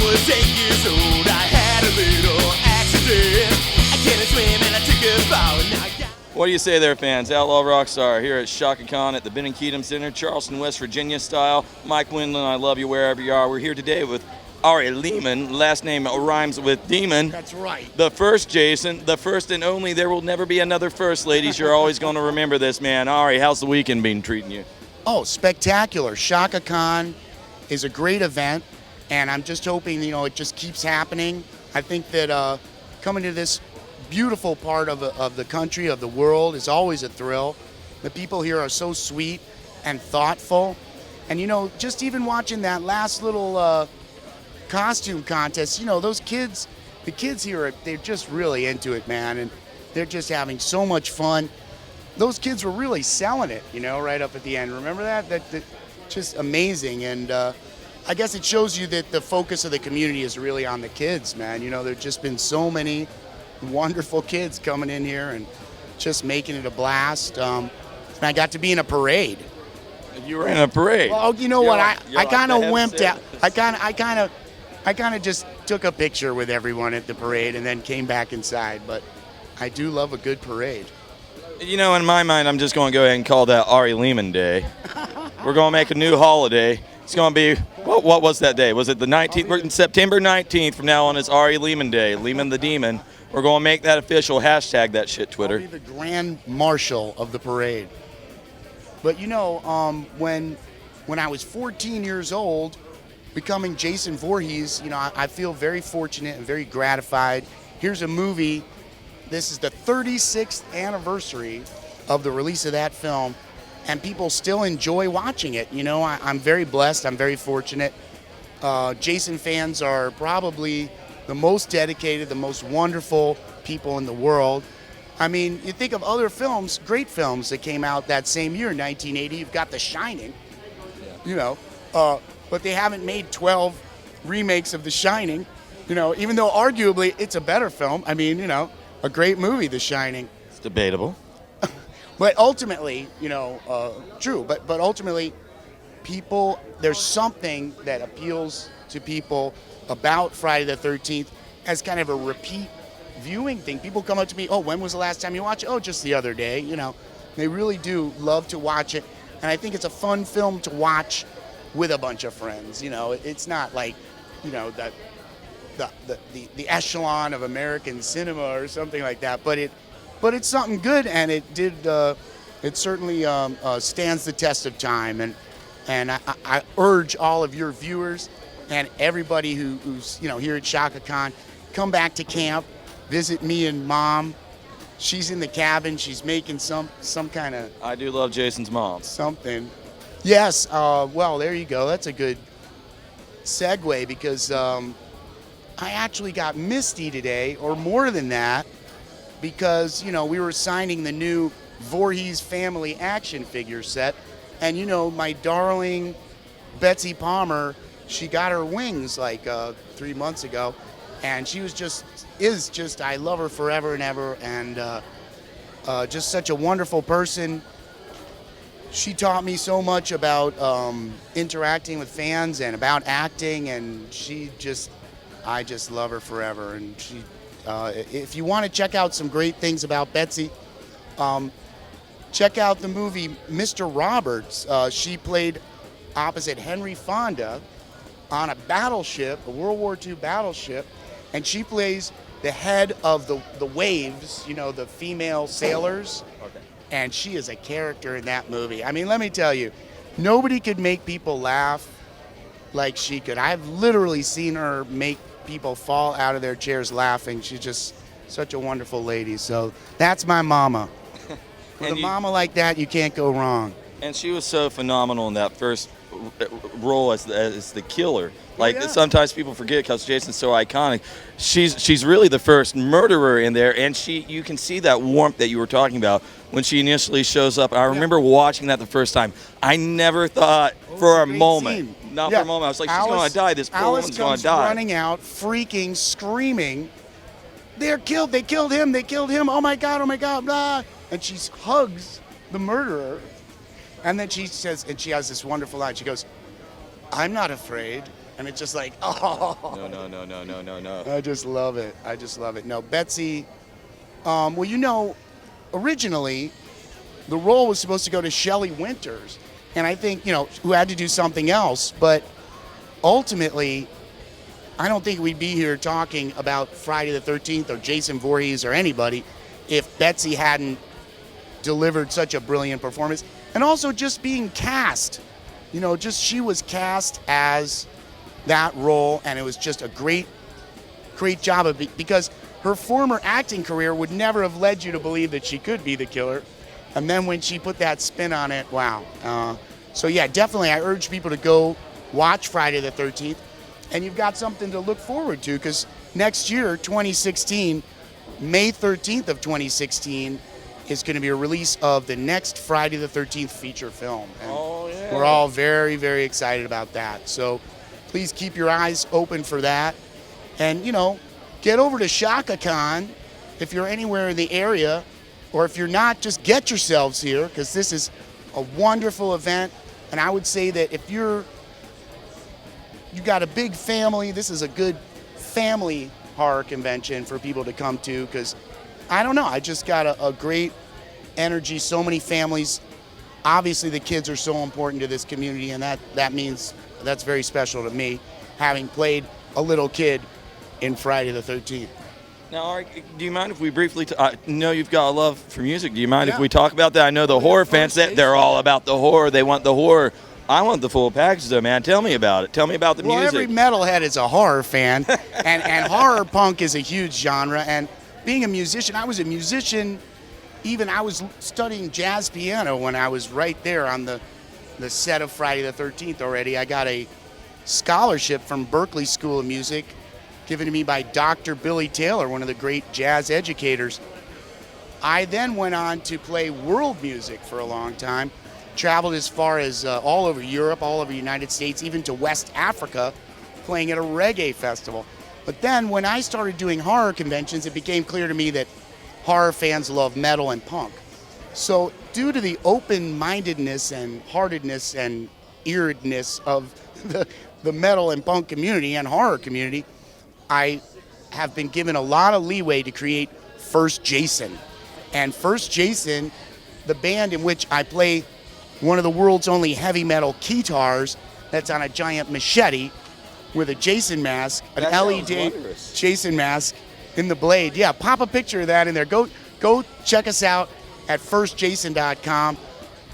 was 8 years old. I had a little accident. I couldn't swim and I took a fall. Now I got... What do you say there, fans? Outlaw Rockstar here at Shaka Con at the Beni Kedim Center, Charleston, West Virginia style. Mike Windland, I love you wherever you are. We're here today with Ari Lehman. Last name rhymes with demon. That's right. The first Jason, the first and only. There will never be another first, ladies. You're always going to remember this, man. Ari, how's the weekend been treating you? Oh, spectacular. Shaka Con is a great event, and I'm just hoping, it just keeps happening. I think that coming to this beautiful part of the country, of the world, is always a thrill. The people here are so sweet and thoughtful. And, just even watching that last little costume contest, those kids, the kids here, they're just really into it, man. And they're just having so much fun. Those kids were really selling it, right up at the end. Remember that? That just amazing. And I guess it shows you that the focus of the community is really on the kids, man. There's just been so many wonderful kids coming in here and just making it a blast. And I got to be in a parade. You were in a parade. Well, you know what? I kind of wimped out. I kind of just took a picture with everyone at the parade and then came back inside. But I do love a good parade. In my mind, I'm just going to go ahead and call that Ari Lehman Day. We're going to make a new holiday. It's going to be, what was that day? Was it the 19th? September 19th. From now on, it's Ari Lehman Day. Lehman the Demon. We're going to make that official. Hashtag that shit, Twitter. I'll be the grand marshal of the parade. But when I was 14 years old, becoming Jason Voorhees, I feel very fortunate and very gratified. Here's a movie. This is the 36th anniversary of the release of that film, and people still enjoy watching it. I'm very blessed. I'm very fortunate. Jason fans are probably the most dedicated, the most wonderful people in the world. I mean, you think of other films, great films that came out that same year, 1980. You've got The Shining, but they haven't made 12 remakes of The Shining, even though arguably it's a better film. I mean, a great movie, The Shining. It's debatable. But ultimately, true, but ultimately, there's something that appeals to people about Friday the 13th as kind of a repeat viewing thing. People come up to me, oh, when was the last time you watched it? Oh, just the other day, They really do love to watch it, and I think it's a fun film to watch with a bunch of friends. It's not like, the echelon of American cinema or something like that, but it's something good, and it certainly stands the test of time, and I urge all of your viewers and everybody who's here at Shaka Con, come back to camp, visit me and Mom. She's in the cabin. She's making some kind of... I do love Jason's mom. Something. Yes. Well, there you go. That's a good segue because I actually got misty today, or more than that, because, we were signing the new Voorhees family action figure set. And, my darling Betsy Palmer, she got her wings like 3 months ago. And she is just, I love her forever and ever. And just such a wonderful person. She taught me so much about interacting with fans and about acting. And I just love her forever. And if you want to check out some great things about Betsy, check out the movie Mr. Roberts. She played opposite Henry Fonda on a battleship, a World War II battleship, and she plays the head of the Waves, the female sailors. Okay. And she is a character in that movie. I mean, let me tell you, nobody could make people laugh like she could. I've literally seen her make people fall out of their chairs laughing. She's just such a wonderful lady. So that's my mama. With a mama like that, you can't go wrong. And she was so phenomenal in that first role as the killer. Like, yeah. Sometimes people forget because Jason's so iconic. She's really the first murderer in there, and you can see that warmth that you were talking about when she initially shows up. I remember watching that the first time. I never thought for a moment, not for a moment, I was like, she's going to die. This poor woman's going to die. Alice comes running out, freaking, screaming, they're killed, they killed him, oh my God, blah. And she hugs the murderer. And then she says, and she has this wonderful line. She goes, I'm not afraid. And it's just like, oh. No. I just love it. I just love it. No, Betsy, originally the role was supposed to go to Shelley Winters. And I think, who had to do something else. But ultimately, I don't think we'd be here talking about Friday the 13th or Jason Voorhees or anybody if Betsy hadn't delivered such a brilliant performance. And also just being cast. She was cast as that role, and it was just a great job of it, because her former acting career would never have led you to believe that she could be the killer. And then when she put that spin on it, wow. So yeah, definitely I urge people to go watch Friday the 13th. And you've got something to look forward to, because next year, 2016, May 13th of 2016, is going to be a release of the next Friday the 13th feature film. And we're all very, very excited about that. So please keep your eyes open for that. And, get over to Shaka Con if you're anywhere in the area, or if you're not, just get yourselves here, because this is a wonderful event. And I would say that if you got a big family, this is a good family horror convention for people to come to, because I don't know, I just got a great energy, so many families. Obviously the kids are so important to this community, and that means that's very special to me, having played a little kid in Friday the 13th. Now, Ari, do you mind if we briefly, I know you've got a love for music, do you mind if we talk about that? I know the horror fans, they're all about the horror, they want the horror. I want the full package though, man. Tell me about it. Tell me about the music. Well, every metalhead is a horror fan, and horror punk is a huge genre. And being a musician, I was a musician, I was studying jazz piano when I was right there on the set of Friday the 13th already. I got a scholarship from Berklee School of Music given to me by Dr. Billy Taylor, one of the great jazz educators. I then went on to play world music for a long time. Traveled as far as all over Europe, all over the United States, even to West Africa, playing at a reggae festival. But then when I started doing horror conventions, it became clear to me that horror fans love metal and punk. So due to the open-mindedness and heartedness and earedness of the metal and punk community and horror community, I have been given a lot of leeway to create First Jason. And First Jason, the band in which I play one of the world's only heavy metal guitars that's on a giant machete with a Jason mask, an LED Jason mask in the blade. Yeah, pop a picture of that in there. Go check us out at firstjason.com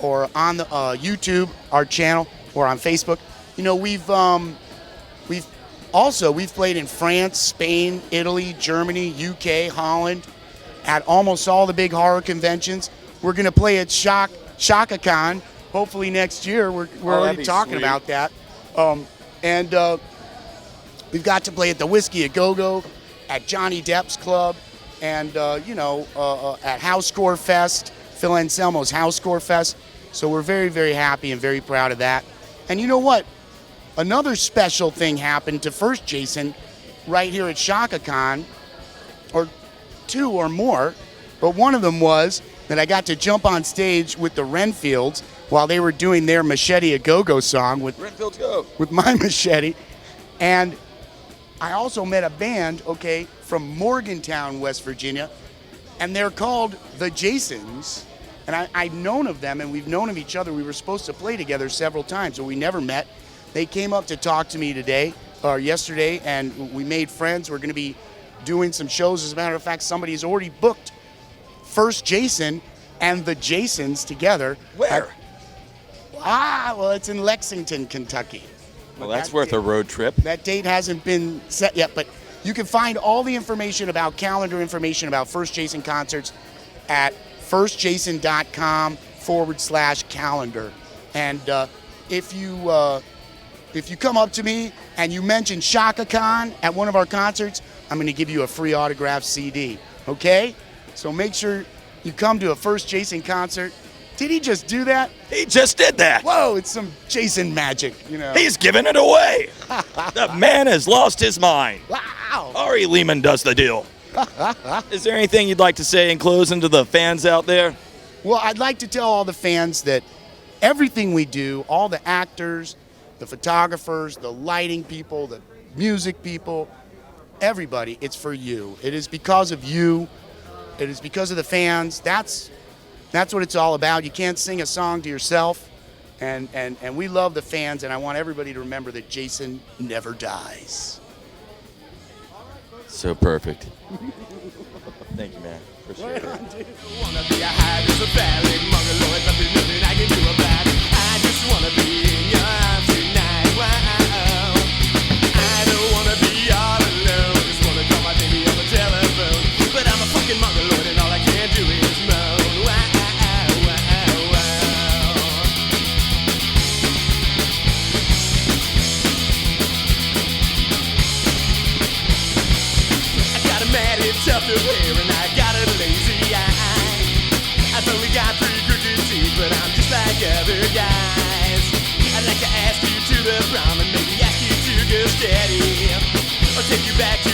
or on the YouTube, our channel, or on Facebook. We've played in France, Spain, Italy, Germany, UK, Holland, at almost all the big horror conventions. We're going to play at Shaka Con. Hopefully next year. We're already talking about that. And we've got to play at the Whiskey A Go-Go, at Johnny Depp's Club, and at House Score Fest, Phil Anselmo's House Score Fest. So we're very, very happy and very proud of that. And you know what? Another special thing happened to First Jason right here at Shaka Con, or two or more, but one of them was that I got to jump on stage with the Renfields while they were doing their Machete A Go-Go song with my machete. And I also met a band, from Morgantown, West Virginia, and they're called the Jasons. And I've known of them, and we've known of each other. We were supposed to play together several times, but we never met. They came up to talk to me yesterday, and we made friends. We're going to be doing some shows. As a matter of fact, somebody's already booked First Jason and the Jasons together. Where? Well, it's in Lexington, Kentucky. Well, that's worth a road trip. That date hasn't been set yet, but you can find all the information about calendar information about First Jason concerts at firstjason.com/calendar. And if you come up to me and you mention Shaka Con at one of our concerts, I'm going to give you a free autographed CD. Okay? So make sure you come to a First Jason concert. Did he just do that? He just did that. Whoa, it's some Jason magic, He's giving it away. The man has lost his mind. Wow. Ari Lehman does the deal. Is there anything you'd like to say in closing to the fans out there? Well, I'd like to tell all the fans that everything we do, all the actors, the photographers, the lighting people, the music people, everybody. It's for you. It is because of you. It is because of the fans. That's what it's all about. You can't sing a song to yourself. And we love the fans, and I want everybody to remember that Jason never dies. So perfect. Thank you, man. Appreciate it. Wanna be a high, there's a valley, mongoloid, but there's nothing I can do about it. I just wanna be in your arms tonight. Wow. I don't wanna be all alone. Just wanna call my baby on the telephone. But I'm a fucking mongoloid and all I can do is moan. Wow. I got a matted tuft of hair and I got a lazy eye. I've only got 3 crooked teeth, but I'm just like other guys. I'd like to ask you to the prom and maybe ask you to go steady, or take you back to